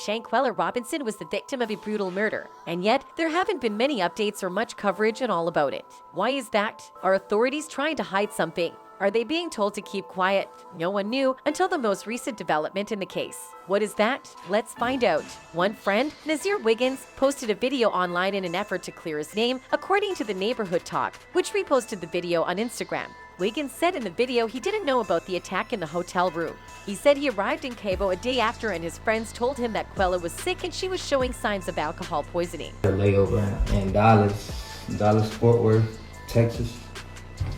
Shanquella Robinson was the victim of a brutal murder, and yet there haven't been many updates or much coverage and all about it. Why is that? Are authorities trying to hide something? Are they being told to keep quiet? No one knew until the most recent development in the case. What is that? Let's find out. One friend, Nazir Wiggins, posted a video online in an effort to clear his name, according to the Neighborhood Talk, which reposted the video on Instagram. Wiggins said in the video he didn't know about the attack in the hotel room. He said he arrived in Cabo a day after and his friends told him that Quella was sick and she was showing signs of alcohol poisoning. A layover in Dallas, Fort Worth, Texas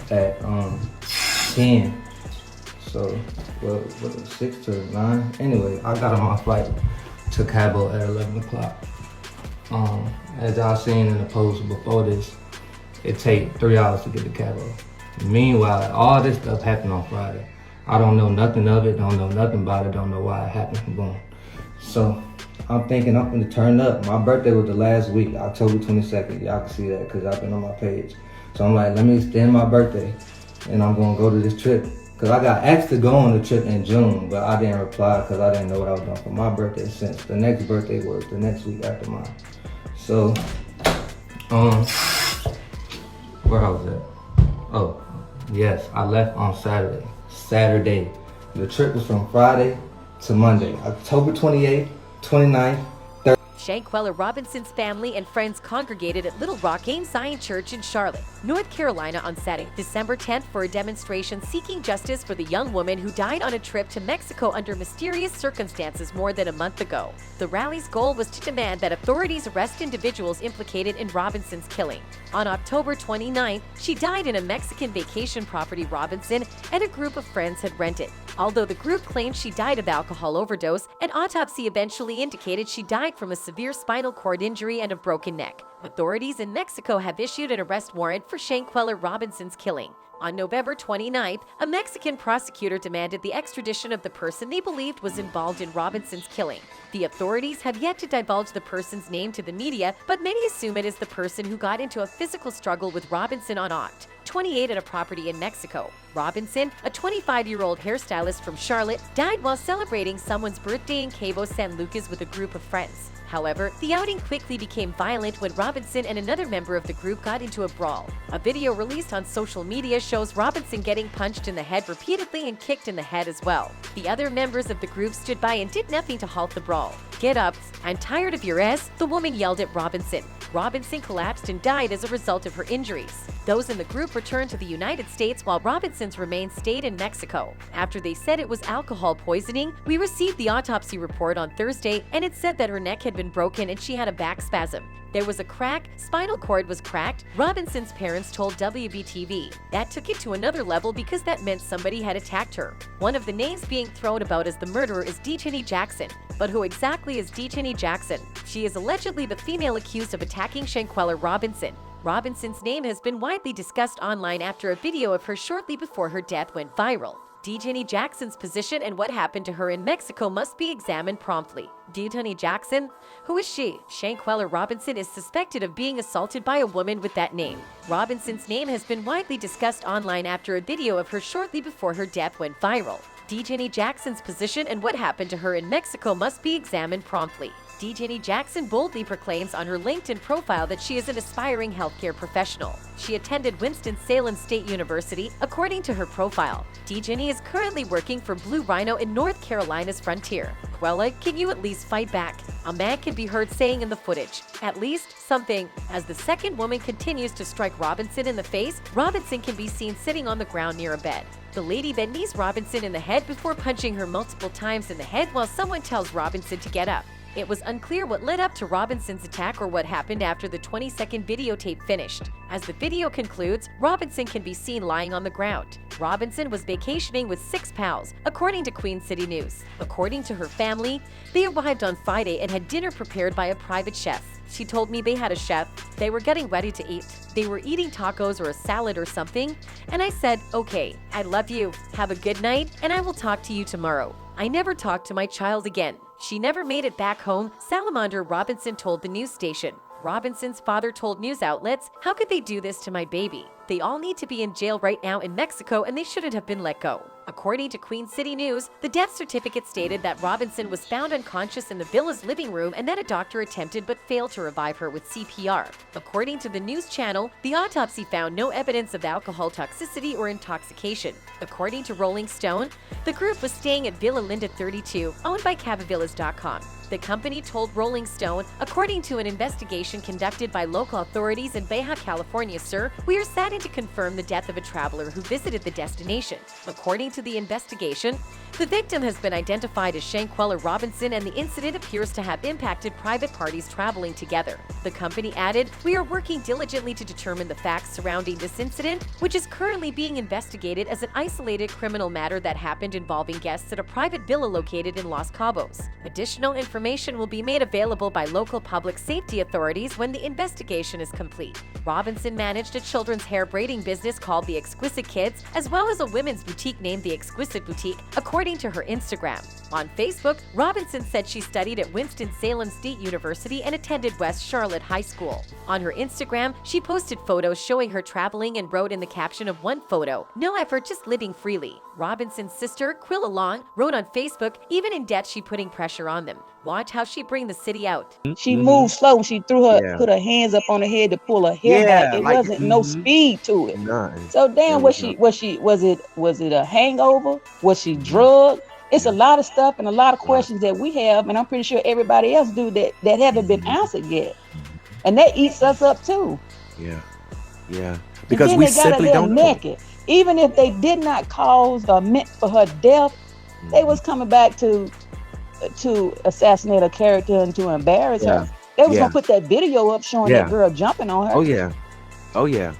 at 10. So, well, 6 to 9? Anyway, I got on my flight to Cabo at 11 o'clock. As y'all seen in the post before this, it take 3 hours to get to Cabo. Meanwhile, all this stuff happened on Friday. I don't know nothing of it, don't know nothing about it, don't know why it happened. Boom. So I'm thinking I'm gonna turn up. My birthday was the last week, October 22nd. Y'all can see that because I've been on my page. So I'm like, let me extend my birthday and I'm gonna go to this trip. Cause I got asked to go on the trip in June, but I didn't reply because I didn't know what I was doing for my birthday since the next birthday was the next week after mine. So, where I was at? Oh, yes, I left on Saturday. The trip was from Friday to Monday, October 28th, 29th, Shanquella Robinson's family and friends congregated at Little Rock Ames Zion Church in Charlotte, North Carolina on Saturday, December 10th for a demonstration seeking justice for the young woman who died on a trip to Mexico under mysterious circumstances more than a month ago. The rally's goal was to demand that authorities arrest individuals implicated in Robinson's killing. On October 29th, she died in a Mexican vacation property Robinson and a group of friends had rented. Although the group claimed she died of alcohol overdose, an autopsy eventually indicated she died from a severe spinal cord injury and a broken neck. Authorities in Mexico have issued an arrest warrant for Shanquella Robinson's killing. On November 29th, a Mexican prosecutor demanded the extradition of the person they believed was involved in Robinson's killing. The authorities have yet to divulge the person's name to the media, but many assume it is the person who got into a physical struggle with Robinson on Oct. 28 at a property in Mexico. Robinson, a 25-year-old hairstylist from Charlotte, died while celebrating someone's birthday in Cabo San Lucas with a group of friends. However, the outing quickly became violent when Robinson and another member of the group got into a brawl. A video released on social media shows Robinson getting punched in the head repeatedly and kicked in the head as well. The other members of the group stood by and did nothing to halt the brawl. "Get up, I'm tired of your ass," the woman yelled at Robinson. Robinson collapsed and died as a result of her injuries. Those in the group returned to the United States while Robinson's remains stayed in Mexico. After they said it was alcohol poisoning, we received the autopsy report on Thursday and it said that her neck had been broken and she had a back spasm. There was a crack, spinal cord was cracked, Robinson's parents told WBTV. That took it to another level because that meant somebody had attacked her. One of the names being thrown about as the murderer is Dejanay Jackson. But who exactly is Dejanay Jackson? She is allegedly the female accused of attacking Shanquella Robinson. Robinson's name has been widely discussed online after a video of her shortly before her death went viral. Dejanay Jackson's position and what happened to her in Mexico must be examined promptly. Dejanay Jackson? Who is she? Shanquella Robinson is suspected of being assaulted by a woman with that name. Robinson's name has been widely discussed online after a video of her shortly before her death went viral. Dejanay Jackson's position and what happened to her in Mexico must be examined promptly. Dejanay Jackson boldly proclaims on her LinkedIn profile that she is an aspiring healthcare professional. She attended Winston-Salem State University, according to her profile. Dejanay is currently working for Blue Rhino in North Carolina's Frontier. Quella, can you at least fight back? A man can be heard saying in the footage, "At least something." As the second woman continues to strike Robinson in the face, Robinson can be seen sitting on the ground near a bed. The lady then knees Robinson in the head before punching her multiple times in the head while someone tells Robinson to get up. It was unclear what led up to Robinson's attack or what happened after the 20-second videotape finished. As the video concludes, Robinson can be seen lying on the ground. Robinson was vacationing with 6 pals, according to Queen City News. According to her family, they arrived on Friday and had dinner prepared by a private chef. She told me they had a chef, they were getting ready to eat. They were eating tacos or a salad or something, and I said, "Okay, I love you, have a good night, and I will talk to you tomorrow." I never talked to my child again. She never made it back home, Salamander Robinson told the news station. Robinson's father told news outlets, "How could they do this to my baby? They all need to be in jail right now in Mexico and they shouldn't have been let go." According to Queen City News, the death certificate stated that Robinson was found unconscious in the villa's living room and that a doctor attempted but failed to revive her with CPR. According to the news channel, the autopsy found no evidence of alcohol toxicity or intoxication. According to Rolling Stone, the group was staying at Villa Linda 32, owned by Cavavillas.com. The company told Rolling Stone, according to an investigation conducted by local authorities in Baja California, "Sir, we are saddened to confirm the death of a traveler who visited the destination." According to the investigation, the victim has been identified as Shanquella Robinson, and the incident appears to have impacted private parties traveling together. The company added, "We are working diligently to determine the facts surrounding this incident, which is currently being investigated as an isolated criminal matter that happened involving guests at a private villa located in Los Cabos. Additional information will be made available by local public safety authorities when the investigation is complete." Robinson managed a children's hair braiding business called The Exquisite Kids, as well as a women's boutique named The Exquisite Boutique, according to her Instagram. On Facebook, Robinson said she studied at Winston-Salem State University and attended West Charlotte High School. On her Instagram, she posted photos showing her traveling and wrote in the caption of one photo, "No effort, just living freely." Robinson's sister, Elon, wrote on Facebook, "Even in debt, she putting pressure on them. Watch how she bring the city out." She moved slow. She put her hands up on her head to pull her hair back. It like, wasn't no speed to it. None. So damn, was it a hangover? Was she drugged? It's a lot of stuff and a lot of questions that we have, and I'm pretty sure everybody else do that haven't been answered yet. And that eats us up too. Yeah. Because we they got simply don't know. naked. Even if they did not cause or meant for her death, they was coming back to assassinate a character and to embarrass her. They was gonna put that video up showing that girl jumping on her. Oh yeah.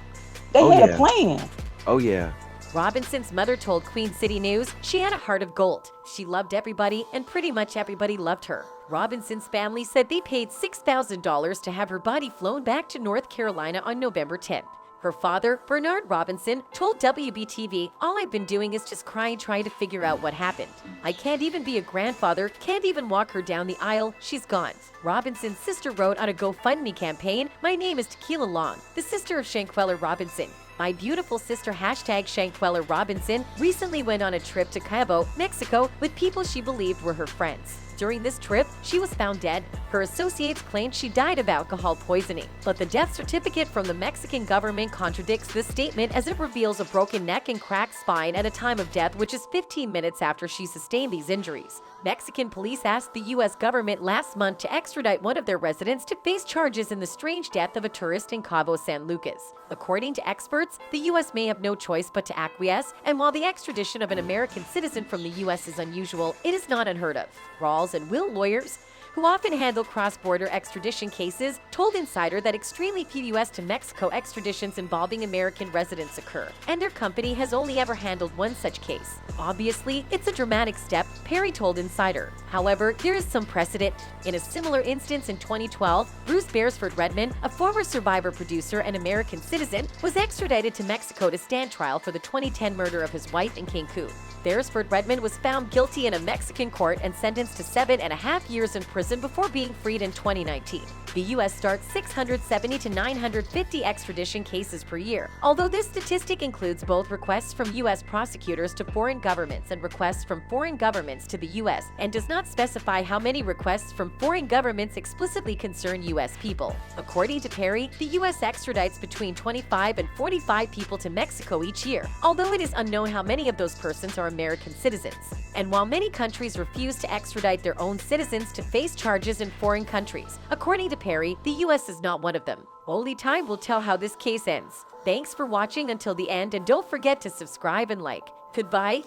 They had a plan. Oh yeah. Robinson's mother told Queen City News she had a heart of gold. She loved everybody, and pretty much everybody loved her. Robinson's family said they paid $6,000 to have her body flown back to North Carolina on November 10th. Her father, Bernard Robinson, told WBTV, "All I've been doing is just crying, trying to figure out what happened. I can't even be a grandfather, can't even walk her down the aisle, she's gone." Robinson's sister wrote on a GoFundMe campaign, "My name is Tequila Long, the sister of Shanquella Robinson. My beautiful sister #Shanquella Robinson recently went on a trip to Cabo, Mexico with people she believed were her friends. During this trip, she was found dead. Her associates claimed she died of alcohol poisoning, but the death certificate from the Mexican government contradicts this statement as it reveals a broken neck and cracked spine at a time of death, which is 15 minutes after she sustained these injuries. Mexican police asked the U.S. government last month to extradite one of their residents to face charges in the strange death of a tourist in Cabo San Lucas. According to experts, the U.S. may have no choice but to acquiesce, and while the extradition of an American citizen from the U.S. is unusual, it is not unheard of. Rawls and Will lawyers, who often handle cross-border extradition cases, told Insider that extremely few U.S. to Mexico extraditions involving American residents occur, and their company has only ever handled one such case. Obviously, it's a dramatic step, Perry told Insider. However, there is some precedent. In a similar instance in 2012, Bruce Beresford Redmond, a former Survivor producer and American citizen, was extradited to Mexico to stand trial for the 2010 murder of his wife in Cancun. Beresford Redmond was found guilty in a Mexican court and sentenced to 7.5 years in prison before being freed in 2019. The U.S. starts 670 to 950 extradition cases per year, although this statistic includes both requests from U.S. prosecutors to foreign governments and requests from foreign governments to the U.S., and does not specify how many requests from foreign governments explicitly concern U.S. people. According to Perry, the U.S. extradites between 25 and 45 people to Mexico each year, although it is unknown how many of those persons are American citizens. And while many countries refuse to extradite their own citizens to face charges in foreign countries, according to Perry, the U.S. is not one of them. Only time will tell how this case ends. Thanks for watching until the end, and don't forget to subscribe and like. Goodbye.